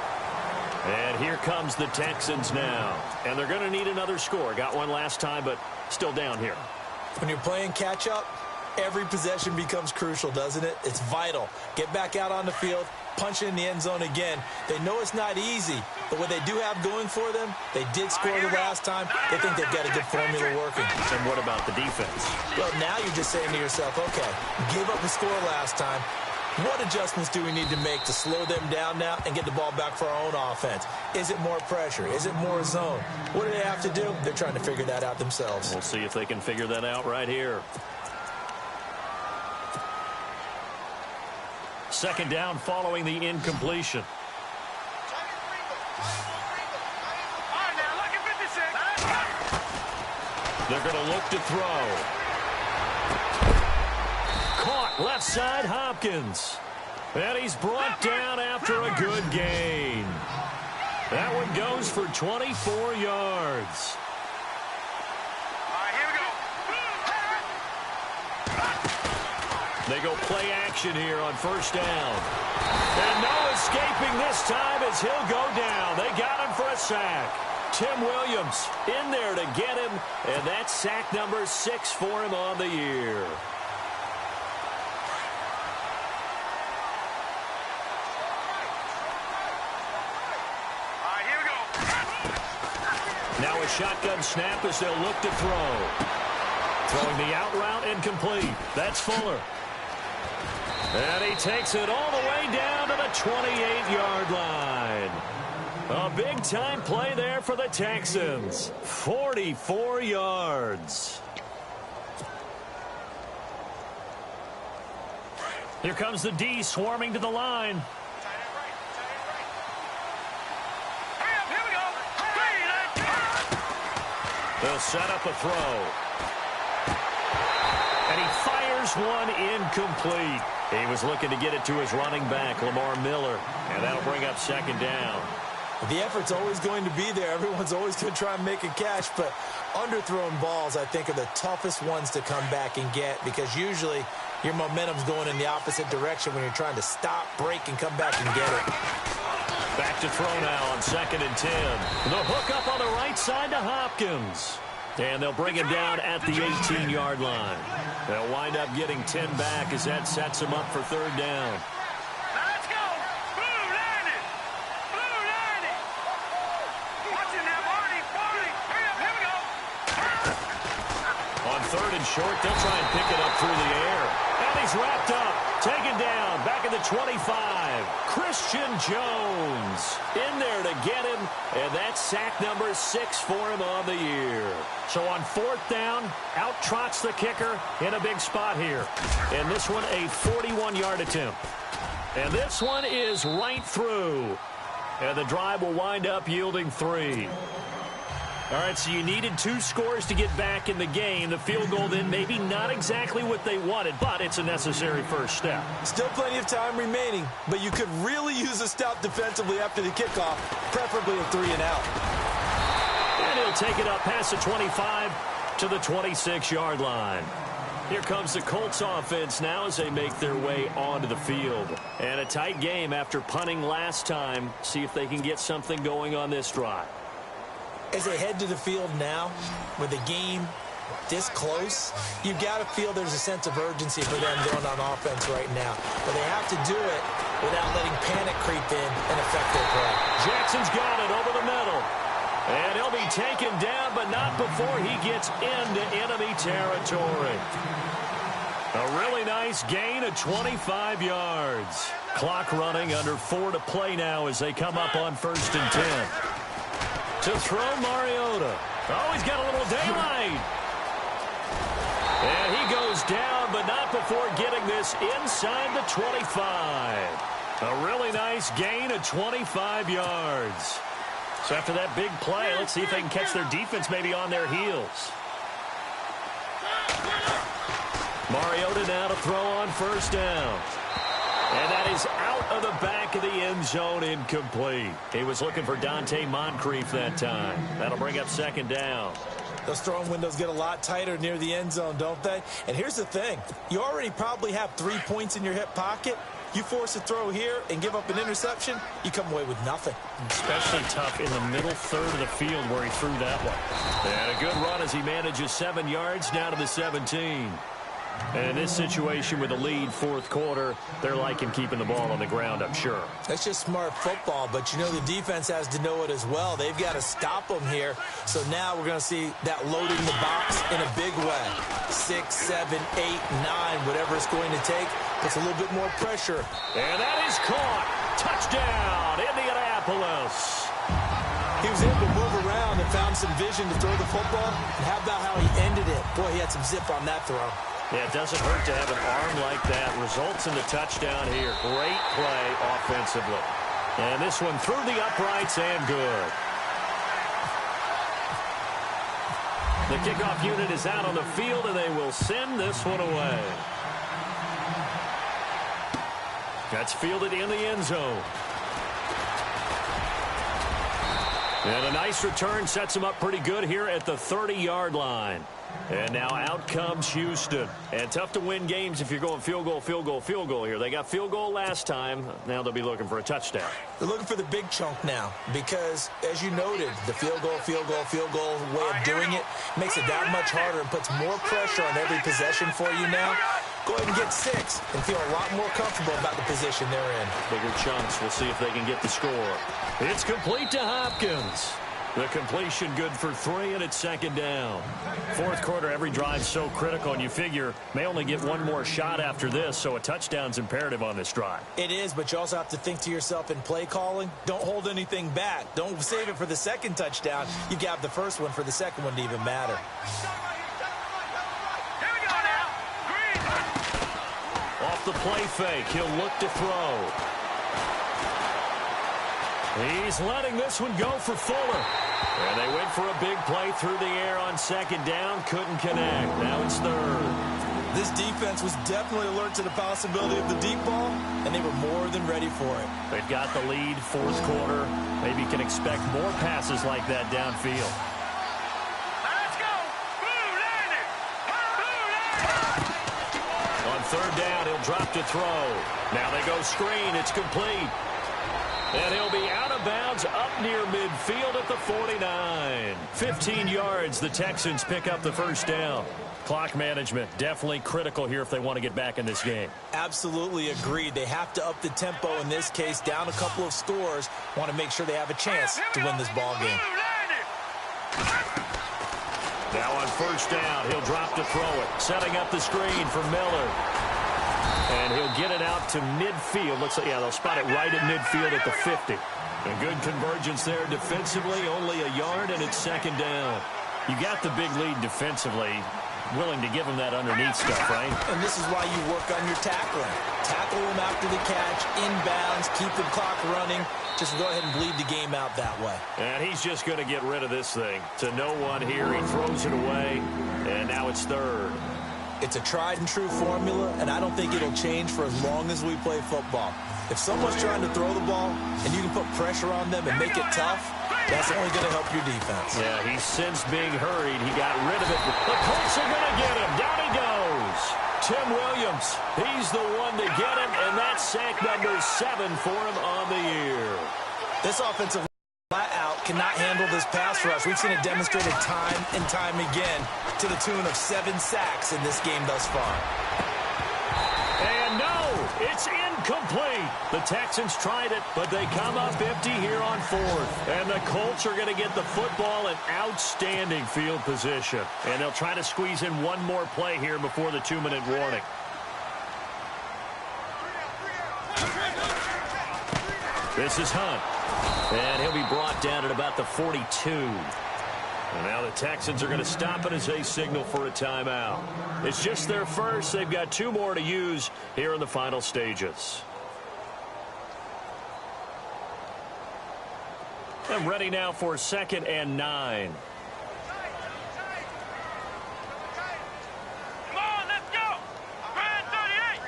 And here comes the Texans now. And they're going to need another score. Got one last time, but still down here. When you're playing catch-up, every possession becomes crucial, doesn't it? It's vital. Get back out on the field, punch it in the end zone again. They know it's not easy, but what they do have going for them, they did score the last time. They think they've got a good formula working. And what about the defense? Well, now you're just saying to yourself, okay, gave up the score last time. What adjustments do we need to make to slow them down now and get the ball back for our own offense? Is it more pressure? Is it more zone? What do they have to do? They're trying to figure that out themselves. We'll see if they can figure that out right here. Second down following the incompletion. They're going to look to throw. Caught left side, Hopkins. And he's brought down after a good gain. That one goes for 24 yards. All right, here we go. They go play action here on first down. And no escaping this time as he'll go down. They got him for a sack. Tim Williams in there to get him, and that's sack number 6 for him on the year. All right, here we go. Now a shotgun snap as they'll look to throw. Throwing the out route incomplete. That's Fuller. And he takes it all the way down to the 28-yard line. A big-time play there for the Texans. 44 yards. Here comes the D swarming to the line. Hurry up, here we go. They'll set up a throw. And he fires one incomplete. He was looking to get it to his running back, Lamar Miller. And that'll bring up second down. The effort's always going to be there. Everyone's always going to try and make a catch, but underthrown balls, I think, are the toughest ones to come back and get because usually your momentum's going in the opposite direction when you're trying to stop, break, and come back and get it. Back to throw now on 2nd and 10. The hook up on the right side to Hopkins. And they'll bring him down at the 18-yard line. They'll wind up getting 10 back as that sets him up for third down. Now let's go. Blue landed. Blue landed. Watch it now, Barney. Barney. Hurry up, here we go. On 3rd and short, they'll try and pick it up through the air. And he's wrapped up. Taken down. Back at the 25. Christian Jones in there to get him. And that's sack number 6 for him on the year. So on 4th down, out trots the kicker in a big spot here. And this one a 41-yard attempt. And this one is right through. And the drive will wind up yielding 3. All right, so you needed 2 scores to get back in the game. The field goal then maybe not exactly what they wanted, but it's a necessary first step. Still plenty of time remaining, but you could really use a stop defensively after the kickoff, preferably a 3-and-out. And he'll take it up past the 25 to the 26-yard line. Here comes the Colts offense now as they make their way onto the field. And a tight game after punting last time. See if they can get something going on this drive. As they head to the field now, with the game this close, you've got to feel there's a sense of urgency for them going on offense right now. But they have to do it without letting panic creep in and affect their play. Jackson's got it over the middle. And he'll be taken down, but not before he gets into enemy territory. A really nice gain of 25 yards. Clock running under 4 to play now as they come up on 1st and 10. To throw Mariota. Oh, he's got a little daylight. And he goes down, but not before getting this inside the 25. A really nice gain of 25 yards. So after that big play, let's see if they can catch their defense maybe on their heels. Mariota now to throw on 1st down. And that is out of the back of the end zone, incomplete. He was looking for Dante Moncrief that time. That'll bring up 2nd down. Those throwing windows get a lot tighter near the end zone, don't they? And here's the thing. You already probably have 3 points in your hip pocket. You force a throw here and give up an interception, you come away with nothing. Especially tough in the middle third of the field where he threw that one. And a good run as he manages 7 yards down to the 17. And in this situation with a lead 4th quarter, they're liking keeping the ball on the ground, I'm sure. That's just smart football, but you know the defense has to know it as well. They've got to stop them here. So now we're going to see that loading the box in a big way. 6, 7, 8, 9, whatever it's going to take. Puts a little bit more pressure. And that is caught. Touchdown, Indianapolis. He was able to move around and found some vision to throw the football. And how about how he ended it? Boy, he had some zip on that throw. Yeah, it doesn't hurt to have an arm like that. Results in the touchdown here. Great play offensively. And this one through the uprights and good. The kickoff unit is out on the field, and they will send this one away. That's fielded in the end zone. And a nice return sets him up pretty good here at the 30-yard line. And now out comes Houston. And tough to win games if you're going field goal, field goal, field goal here. They got field goal last time. Now they'll be looking for a touchdown. They're looking for the big chunk now because, as you noted, the field goal way of doing it makes it that much harder and puts more pressure on every possession for you now. Go ahead and get 6 and feel a lot more comfortable about the position they're in. Bigger chunks. We'll see if they can get the score. It's complete to Hopkins. The completion good for 3, and it's second down. Fourth quarter, every drive's so critical, and you figure may only get one more shot after this, so a touchdown's imperative on this drive. It is, but you also have to think to yourself in play calling, don't hold anything back. Don't save it for the second touchdown. You got the first one for the second one to even matter. Here we go now. Green. Off the play fake, he'll look to throw. He's letting this one go for Fuller. And they went for a big play through the air on second down. Couldn't connect. Now it's third. This defense was definitely alert to the possibility of the deep ball, and they were more than ready for it. They've got the lead, fourth quarter. Maybe can expect more passes like that downfield. Let's go. Blue line it. Blue line it. On third down, he'll drop to throw. Now they go screen. It's complete. And he'll be out of bounds up near midfield at the 49. 15 yards, the Texans pick up the first down. Clock management, definitely critical here if they want to get back in this game. Absolutely agreed. They have to up the tempo in this case, down a couple of scores. Want to make sure they have a chance to win this ball game. Now on first down, he'll drop to throw it. Setting up the screen for Miller. And he'll get it out to midfield. Looks like, yeah, they'll spot it right at midfield at the 50. A good convergence there defensively, only a yard, and it's second down. You got the big lead defensively. Willing to give them that underneath stuff, right? And this is why you work on your tackling. Tackle them after the catch, inbounds, keep the clock running. Just go ahead and bleed the game out that way. And he's just going to get rid of this thing. To no one here, he throws it away, and now it's third. It's a tried-and-true formula, and I don't think it'll change for as long as we play football. If someone's trying to throw the ball and you can put pressure on them and make it tough, that's only going to help your defense. Yeah, he's since being hurried. He got rid of it. The Colts are going to get him. Down he goes. Tim Williams, he's the one to get him, and that's sack number 7 for him on the year. This offensive flat out cannot handle this pass rush. We've seen it demonstrated time and time again to the tune of 7 sacks in this game thus far. And no, it's incomplete. The Texans tried it, but they come up empty here on fourth. And the Colts are going to get the football in outstanding field position. And they'll try to squeeze in one more play here before the 2-minute warning. This is Hunt. And he'll be brought down at about the 42. And now the Texans are going to stop it as they signal for a timeout. It's just their first. They've got 2 more to use here in the final stages. And ready now for 2nd and 9. Come on, let's go. Grand 38.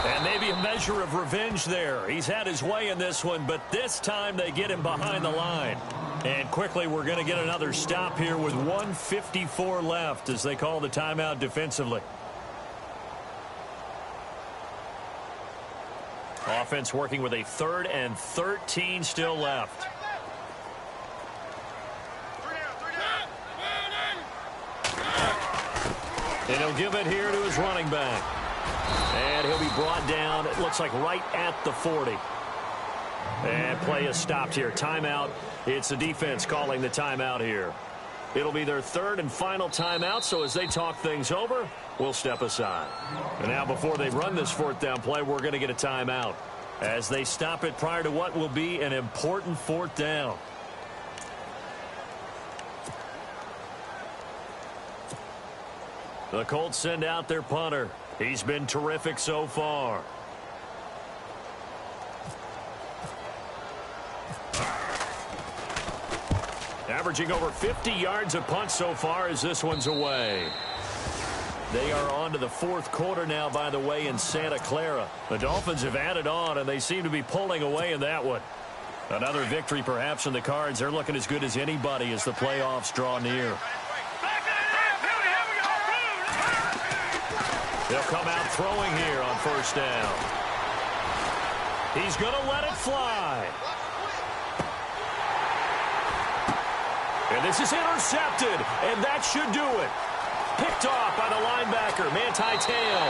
And maybe a measure of revenge there. He's had his way in this one, but this time they get him behind the line. And quickly we're going to get another stop here with 1:54 left as they call the timeout defensively. Offense working with a 3rd and 13 still left. And he'll give it here to his running back. And he'll be brought down, it looks like right at the 40. And play is stopped here. Timeout. It's the defense calling the timeout here. It'll be their third and final timeout, so as they talk things over, we'll step aside. And now before they run this fourth down play, we're going to get a timeout as they stop it prior to what will be an important fourth down. The Colts send out their punter. He's been terrific so far. Averaging over 50 yards a punt so far as this one's away. They are on to the fourth quarter now, by the way, in Santa Clara. The Dolphins have added on, and they seem to be pulling away in that one. Another victory perhaps in the cards. They're looking as good as anybody as the playoffs draw near. They'll come out throwing here on first down. He's going to let it fly. And this is intercepted, and that should do it. Picked off by the linebacker, Manti Te'o.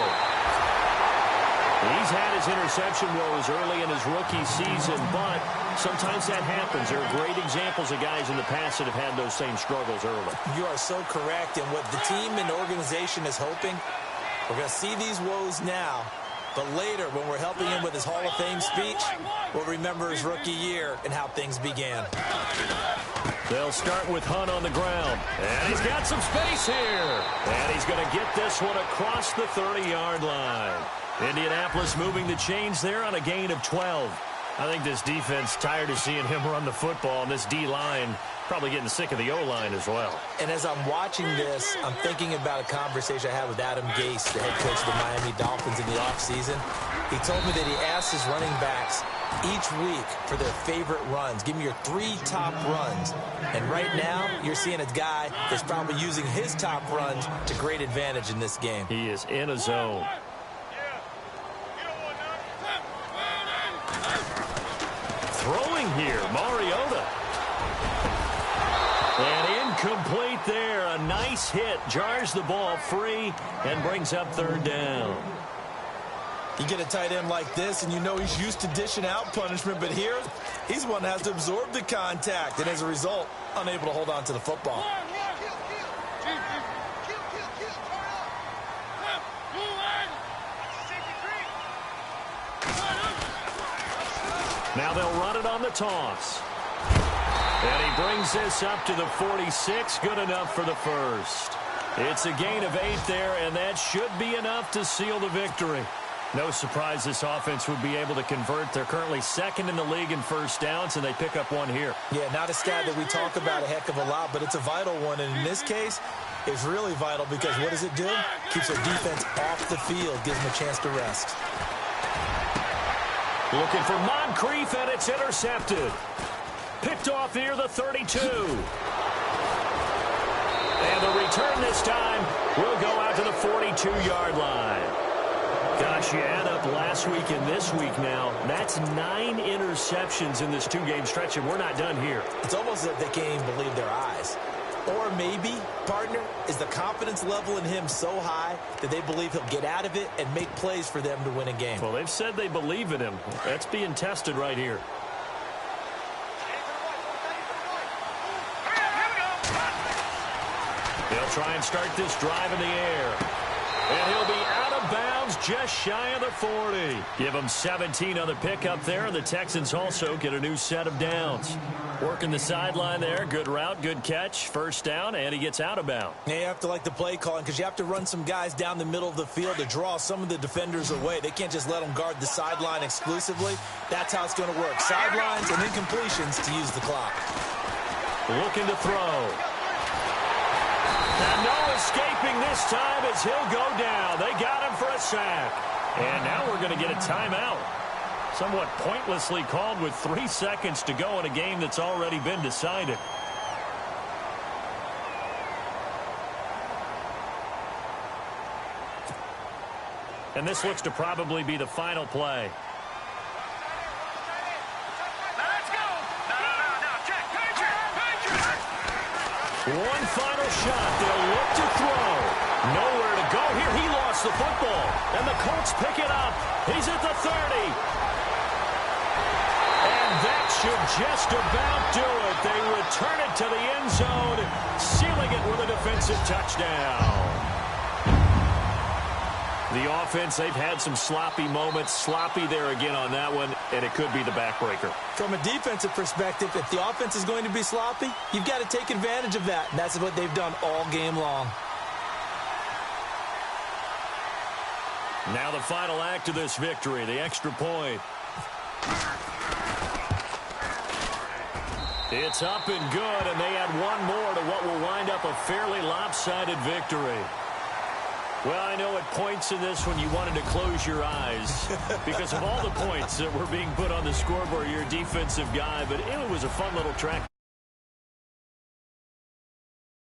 He's had his interception woes early in his rookie season, but sometimes that happens. There are great examples of guys in the past that have had those same struggles early. You are so correct, and what the team and organization is hoping, we're going to see these woes now, but later when we're helping him with his Hall of Fame speech, we'll remember his rookie year and how things began. They'll start with Hunt on the ground. And he's got some space here. And he's going to get this one across the 30-yard line. Indianapolis moving the chains there on a gain of 12. I think this defense tired of seeing him run the football, and this D-line probably getting sick of the O-line as well. And as I'm watching this, I'm thinking about a conversation I had with Adam Gase, the head coach of the Miami Dolphins in the offseason. He told me that he asked his running backs each week for their favorite runs. Give me your 3 top runs. And right now, you're seeing a guy that's probably using his top runs to great advantage in this game. He is in a zone. Throwing here, Mariota. And incomplete there. A nice hit. Jars the ball free and brings up third down. You get a tight end like this, and you know he's used to dishing out punishment, but here, he's one that has to absorb the contact, and as a result, unable to hold on to the football. Now they'll run it on the toss. And he brings this up to the 46. Good enough for the first. It's a gain of 8 there, and that should be enough to seal the victory. No surprise this offense would be able to convert. They're currently second in the league in first downs, and they pick up one here. Yeah, not a stat that we talk about a heck of a lot, but it's a vital one. And in this case, it's really vital because what does it do? Keeps our defense off the field, gives them a chance to rest. Looking for Moncrief, and it's intercepted. Picked off near the 32. And the return this time will go out to the 42-yard line. Gosh, you add up last week and this week now. That's 9 interceptions in this 2-game stretch, and we're not done here. It's almost as if they can't even believe their eyes. Or maybe, partner, is the confidence level in him so high that they believe he'll get out of it and make plays for them to win a game. Well, they've said they believe in him. That's being tested right here. They'll try and start this drive in the air. And he'll be out of bounds just shy of the 40. Give him 17 on the pickup there, and the Texans also get a new set of downs. Working the sideline there. Good route, good catch. First down, and he gets out of bounds. Yeah, you have to like the play calling because you have to run some guys down the middle of the field to draw some of the defenders away. They can't just let them guard the sideline exclusively. That's how it's going to work. Sidelines and incompletions to use the clock. Looking to throw. And no escaping this time as he'll go down. They got him for a sack. And now we're going to get a timeout. Somewhat pointlessly called with 3 seconds to go in a game that's already been decided. And this looks to probably be the final play. One final shot. They'll look to throw. Nowhere to go here. He lost the football. And the Colts pick it up. He's at the 30. And that should just about do it. They return it to the end zone, sealing it with a defensive touchdown. The offense, they've had some sloppy moments. Sloppy there again on that one, and it could be the backbreaker. From a defensive perspective, if the offense is going to be sloppy, you've got to take advantage of that. And that's what they've done all game long. Now the final act of this victory, the extra point. It's up and good, and they add one more to what will wind up a fairly lopsided victory. Well, I know at points in this when you wanted to close your eyes because of all the points that were being put on the scoreboard, you're a defensive guy, but it was a fun little track.